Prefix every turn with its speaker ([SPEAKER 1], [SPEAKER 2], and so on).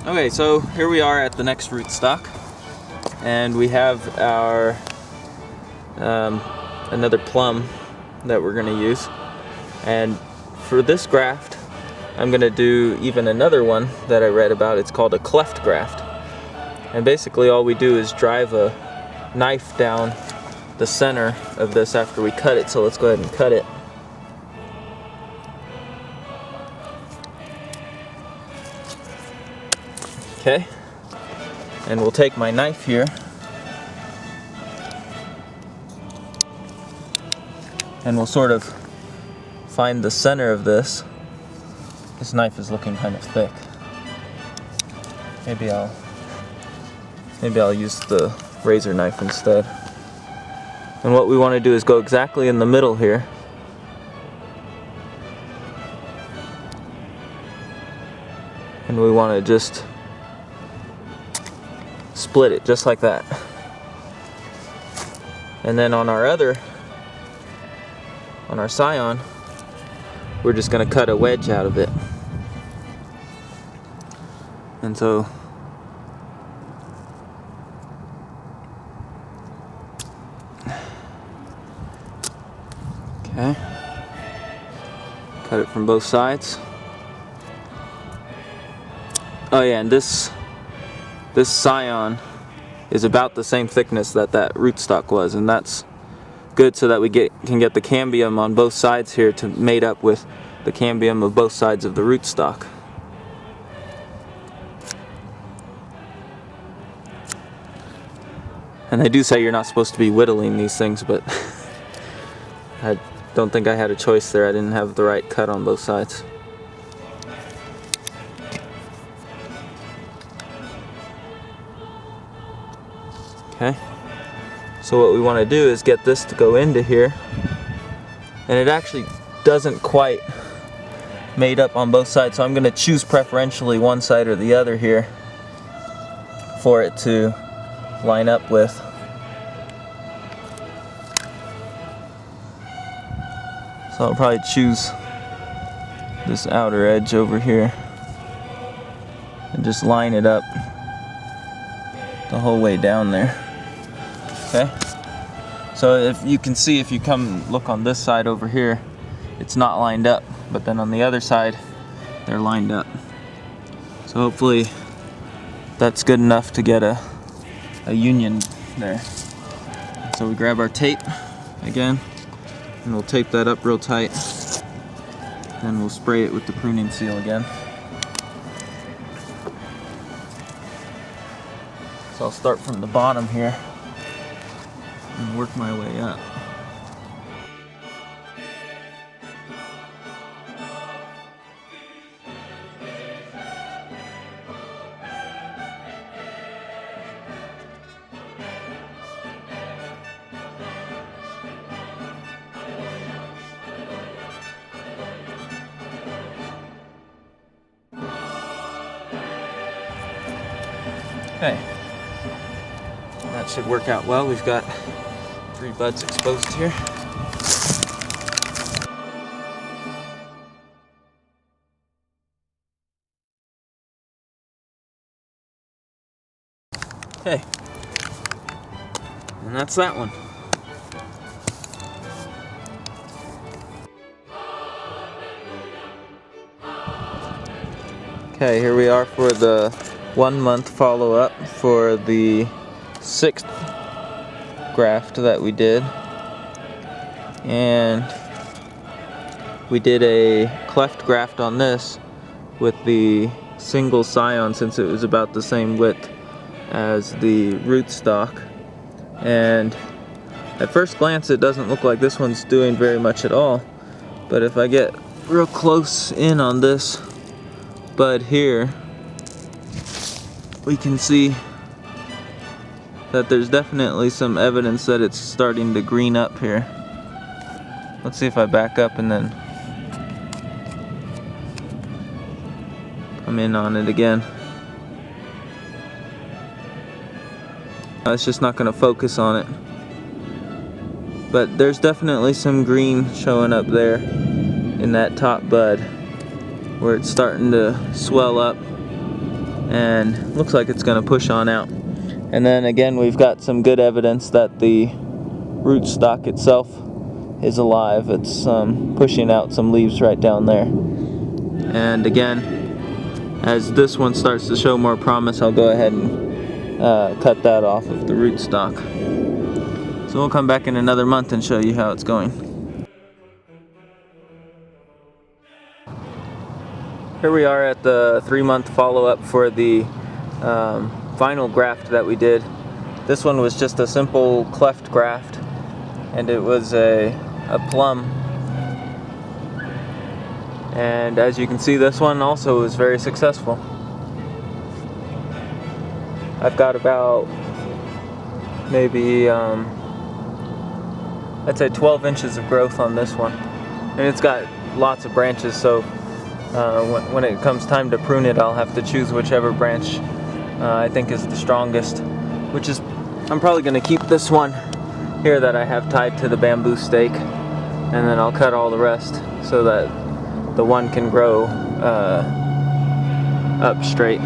[SPEAKER 1] Okay, so here we are at the next rootstock, and we have our another plum that we're going to use. And for this graft, I'm going to do even another one that I read about. It's called a cleft graft. And basically all we do is drive a knife down the center of this after we cut it. So let's go ahead and cut it. Okay, and we'll take my knife here and we'll sort of find the center of this. This knife is looking kind of thick. Maybe I'll use the razor knife instead. And what we want to do is go exactly in the middle here. And we want to just split it just like that. And then on our scion, we're just going to cut a wedge out of it. And so okay, cut it from both sides. Oh yeah, and this scion is about the same thickness that rootstock was, and that's good so that we can get the cambium on both sides here to mate up with the cambium of both sides of the rootstock. And they do say you're not supposed to be whittling these things, but I don't think I had a choice there. I didn't have the right cut on both sides. Okay, so what we want to do is get this to go into here, and it actually doesn't quite mate up on both sides, so I'm going to choose preferentially one side or the other here for it to line up with. So I'll probably choose this outer edge over here and just line it up the whole way down there. Okay, so if you can see, if you come look on this side over here, it's not lined up, but then on the other side they're lined up. So hopefully that's good enough to get a union there. So we grab our tape again and we'll tape that up real tight, then we'll spray it with the pruning seal again. So I'll start from the bottom here and work my way up. Okay. That should work out well. We've got 3 buds exposed here. Okay. And that's that one. Okay, here we are for the 1-month follow-up for the 6th graft that we did, and we did a cleft graft on this with the single scion since it was about the same width as the rootstock, and at first glance it doesn't look like this one's doing very much at all, but if I get real close in on this bud here, we can see that there's definitely some evidence that it's starting to green up here. Let's see if I back up and then come in on it again. It's just not going to focus on it. But there's definitely some green showing up there in that top bud where it's starting to swell up and looks like it's going to push on out. And then again, we've got some good evidence that the rootstock itself is alive. It's pushing out some leaves right down there. And again, as this one starts to show more promise, I'll go ahead and cut that off of the rootstock. So we'll come back in another month and show you how it's going. Here we are at the 3-month follow-up for the final graft that we did. This one was just a simple cleft graft, and it was a plum. And as you can see, this one also was very successful. I've got about maybe I'd say 12 inches of growth on this one, and it's got lots of branches, so when it comes time to prune it, I'll have to choose whichever branch I think is the strongest, which is, I'm probably going to keep this one here that I have tied to the bamboo stake, and then I'll cut all the rest so that the one can grow up straight.